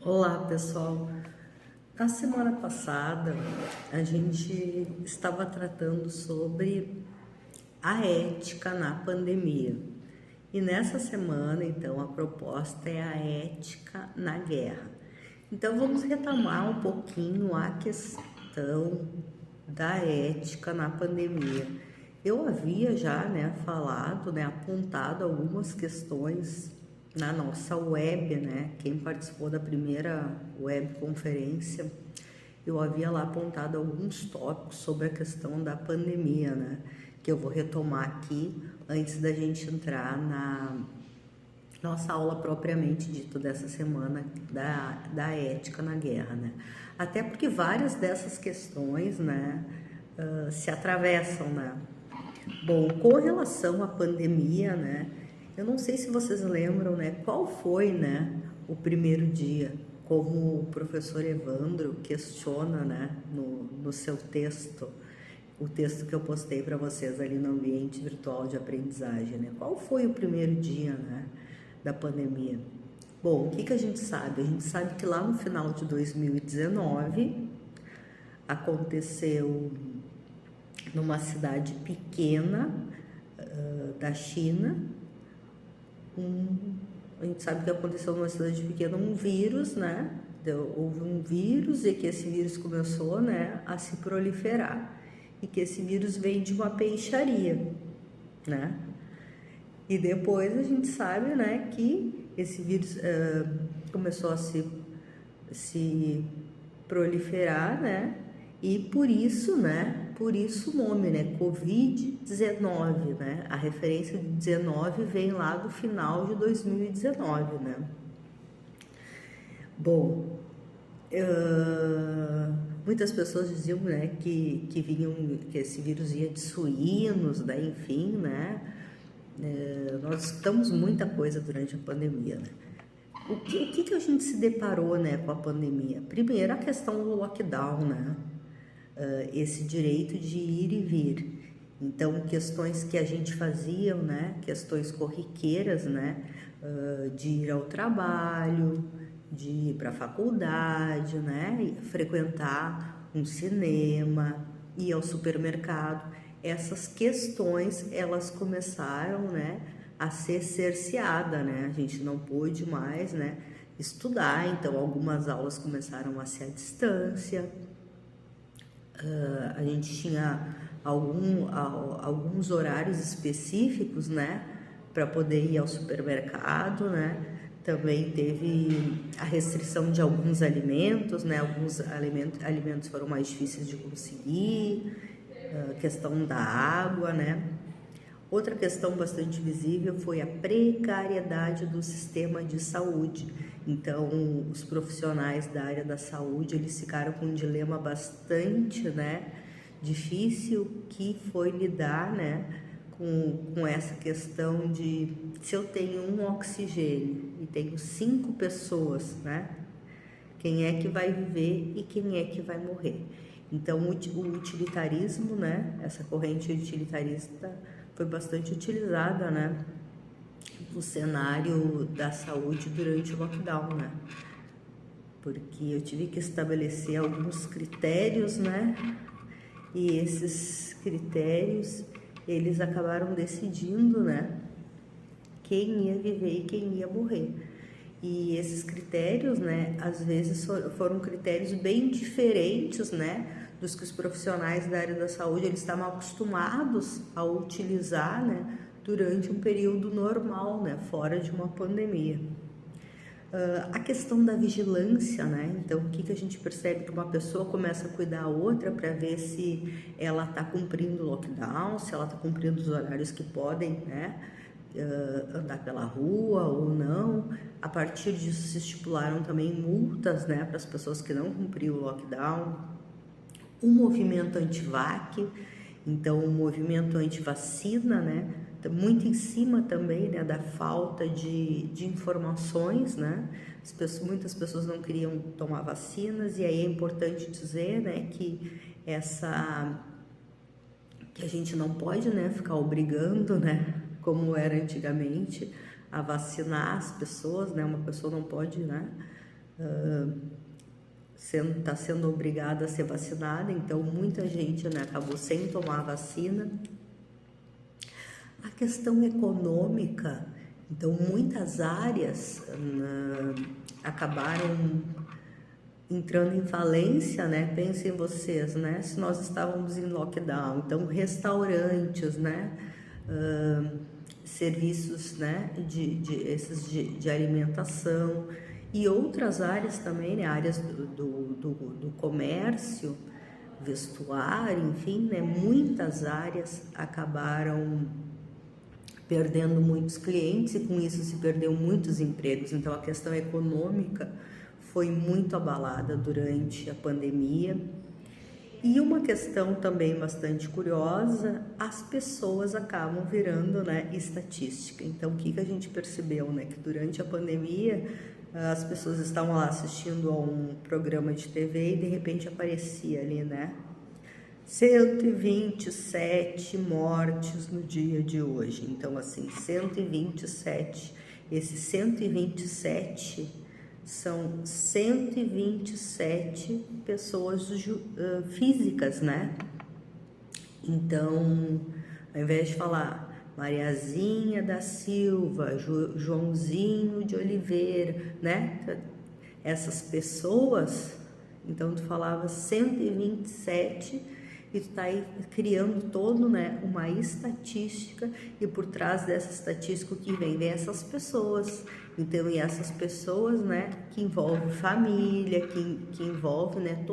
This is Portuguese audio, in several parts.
Olá, pessoal. Na semana passada, a gente estava tratando sobre a ética na pandemia. E nessa semana, então, a proposta é a ética na guerra. Então, vamos retomar um pouquinho a questão da ética na pandemia. Eu havia já, falado, apontado algumas questões na nossa web, Quem participou da primeira webconferência, eu havia lá apontado alguns tópicos sobre a questão da pandemia, Que eu vou retomar aqui antes da gente entrar na nossa aula propriamente dita dessa semana da ética na guerra, Até porque várias dessas questões, se atravessam, Bom, com relação à pandemia, eu não sei se vocês lembram, qual foi, o primeiro dia, como o professor Evandro questiona, no seu texto, o texto que eu postei para vocês ali no ambiente virtual de aprendizagem, Qual foi o primeiro dia, da pandemia? Bom, o que a gente sabe? A gente sabe que lá no final de 2019 aconteceu numa cidade pequena da China, a gente sabe que aconteceu numa cidade pequena um vírus, houve um vírus e que esse vírus começou, a se proliferar e que esse vírus veio de uma peixaria, E depois a gente sabe, que esse vírus começou a se proliferar, E por isso, Por isso o nome, Covid-19, A referência de 19 vem lá do final de 2019, Bom, muitas pessoas diziam, que esse vírus ia de suínos, enfim, nós escutamos muita coisa durante a pandemia, O que a gente se deparou, com a pandemia? Primeiro, a questão do lockdown, esse direito de ir e vir. Então, questões que a gente fazia, questões corriqueiras, de ir ao trabalho, de ir para a faculdade, frequentar um cinema, ir ao supermercado. Essas questões, elas começaram, a ser cerceadas, A gente não pôde mais, estudar, então algumas aulas começaram a ser à distância. A gente tinha alguns horários específicos, para poder ir ao supermercado, Também teve a restrição de alguns alimentos, Alguns alimentos foram mais difíceis de conseguir, questão da água, Outra questão bastante visível foi a precariedade do sistema de saúde. Então, os profissionais da área da saúde, eles ficaram com um dilema bastante, difícil, que foi lidar, com essa questão de se eu tenho um oxigênio e tenho 5 pessoas, quem é que vai viver e quem é que vai morrer? Então, o utilitarismo, essa corrente utilitarista foi bastante utilizada, no cenário da saúde durante o lockdown, Porque eu tive que estabelecer alguns critérios, E esses critérios, eles acabaram decidindo, quem ia viver e quem ia morrer. E esses critérios, às vezes foram critérios bem diferentes, dos que os profissionais da área da saúde eles estavam acostumados a utilizar, durante um período normal, fora de uma pandemia. A questão da vigilância, Então, o que a gente percebe? Que uma pessoa começa a cuidar a outra para ver se ela está cumprindo o lockdown, se ela está cumprindo os horários que podem, andar pela rua ou não. A partir disso se estipularam também multas, para as pessoas que não cumpriam o lockdown. O movimento anti-vac, então o movimento anti-vacina, muito em cima também, da falta de informações, muitas pessoas não queriam tomar vacinas, e aí é importante dizer, que a gente não pode, ficar obrigando, como era antigamente, a vacinar as pessoas, uma pessoa não pode, está sendo obrigada a ser vacinada, então muita gente, né, acabou sem tomar a vacina. A questão econômica, então muitas áreas acabaram entrando em falência, né? Pensem vocês, né? Se nós estávamos em lockdown, então restaurantes, né? Serviços, né? De alimentação e outras áreas também, né? Áreas do comércio, vestuário, enfim, né? Muitas áreas acabaram perdendo muitos clientes e com isso se perdeu muitos empregos. Então a questão econômica foi muito abalada durante a pandemia. E uma questão também bastante curiosa, as pessoas acabam virando, né, estatística. Então o que a gente percebeu, né, que durante a pandemia as pessoas estavam lá assistindo a um programa de TV e de repente aparecia ali, né, 127 mortes no dia de hoje. Então, assim, 127. Esses 127 são 127 pessoas físicas, né? Então, ao invés de falar Mariazinha da Silva, Joãozinho de Oliveira, né? Essas pessoas, então tu falava 127 e tu tá aí criando todo, né, uma estatística, e por trás dessa estatística o que vem essas pessoas. Então, e essas pessoas, né, que envolve família, que envolve, né,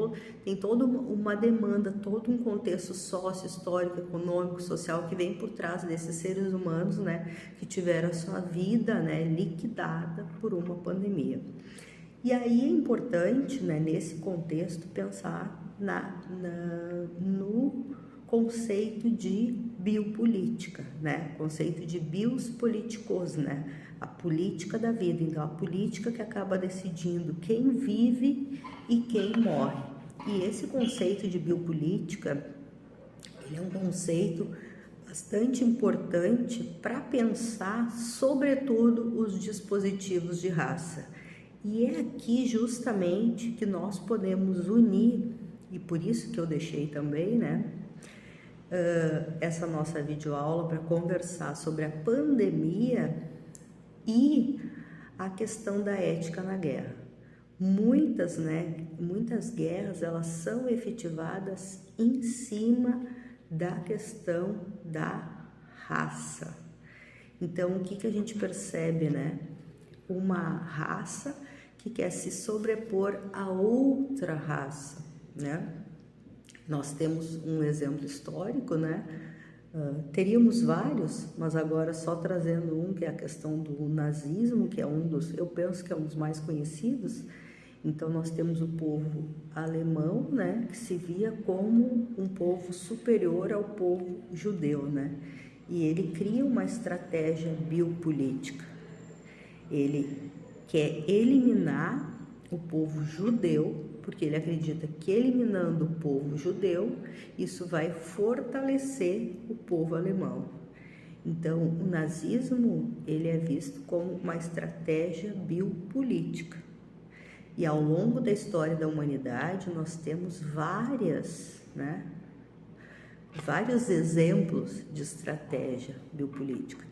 tem toda uma demanda, todo um contexto sócio-histórico, econômico, social que vem por trás desses seres humanos, né, que tiveram a sua vida, né, liquidada por uma pandemia. E aí é importante, né, nesse contexto, pensar no conceito de biopolítica, né? Conceito de bios politicos, né? A política da vida. Então, a política que acaba decidindo quem vive e quem morre. E esse conceito de biopolítica, ele é um conceito bastante importante para pensar, sobretudo, os dispositivos de raça. E é aqui justamente que nós podemos unir, e por isso que eu deixei também, né, essa nossa videoaula para conversar sobre a pandemia e a questão da ética na guerra. Muitas guerras, elas são efetivadas em cima da questão da raça. Então, o que a gente percebe, né? Uma raça que quer se sobrepor a outra raça, né? Nós temos um exemplo histórico, né? Teríamos vários, mas agora só trazendo um, que é a questão do nazismo, que é eu penso que é um dos mais conhecidos. Então, nós temos o povo alemão, né? Que se via como um povo superior ao povo judeu, né? E ele cria uma estratégia biopolítica. Ele quer eliminar o povo judeu, porque ele acredita que eliminando o povo judeu, isso vai fortalecer o povo alemão. Então, o nazismo, ele é visto como uma estratégia biopolítica. E ao longo da história da humanidade, nós temos vários exemplos de estratégia biopolítica.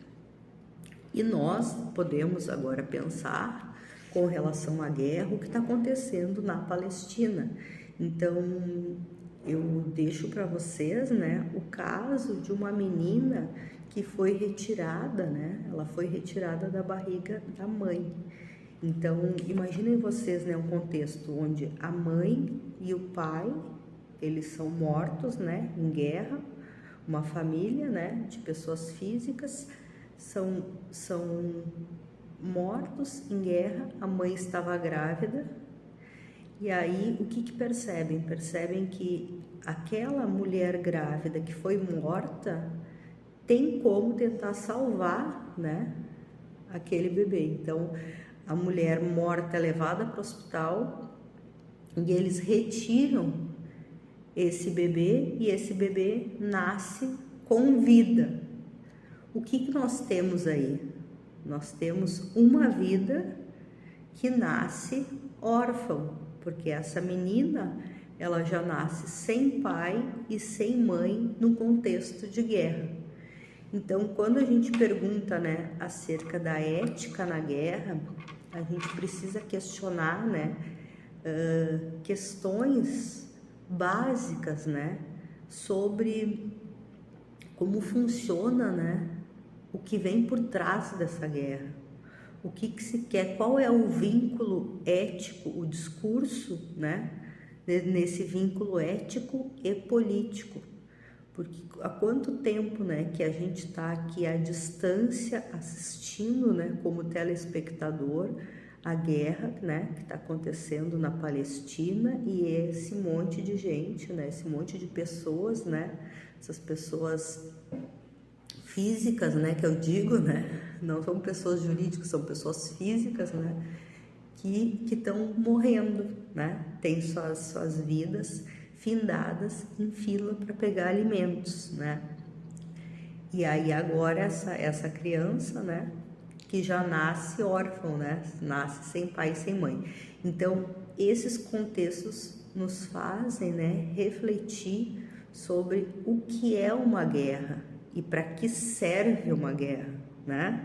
E nós podemos agora pensar com relação à guerra, o que está acontecendo na Palestina. Então, eu deixo para vocês, né, o caso de uma menina que foi retirada, né, ela foi retirada da barriga da mãe. Então, imaginem vocês, né, um contexto onde a mãe e o pai, eles são mortos, né, em guerra, uma família, né, de pessoas físicas, são mortos em guerra, a mãe estava grávida, e aí o que percebem? Percebem que aquela mulher grávida que foi morta tem como tentar salvar, né, aquele bebê. Então, a mulher morta é levada para o hospital e eles retiram esse bebê e esse bebê nasce com vida. O que nós temos aí? Nós temos uma vida que nasce órfão, porque essa menina, ela já nasce sem pai e sem mãe no contexto de guerra. Então, quando a gente pergunta, né, acerca da ética na guerra, a gente precisa questionar, né, questões básicas, né, sobre como funciona, né, o que vem por trás dessa guerra, o que se quer, qual é o vínculo ético, o discurso, né, nesse vínculo ético e político. Porque há quanto tempo, né, que a gente está aqui à distância assistindo, né, como telespectador, a guerra, né, que está acontecendo na Palestina, e esse monte de gente, né, esse monte de pessoas, né, essas pessoas físicas, né, que eu digo, né, não são pessoas jurídicas, são pessoas físicas, né, que estão morrendo, né, tem suas vidas findadas em fila para pegar alimentos, né? E aí agora essa criança, né, que já nasce órfão, né, nasce sem pai e sem mãe. Então, esses contextos nos fazem, né, refletir sobre o que é uma guerra e para que serve uma guerra, né?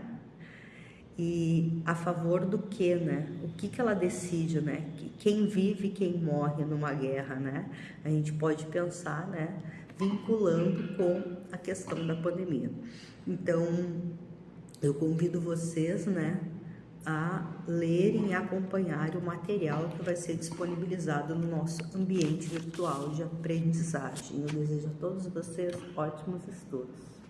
E a favor do que, né? O que ela decide, né? Quem vive e quem morre numa guerra, né? A gente pode pensar, né? Vinculando com a questão da pandemia. Então, eu convido vocês, né? A lerem e acompanharem o material que vai ser disponibilizado no nosso ambiente virtual de aprendizagem. Eu desejo a todos vocês ótimos estudos.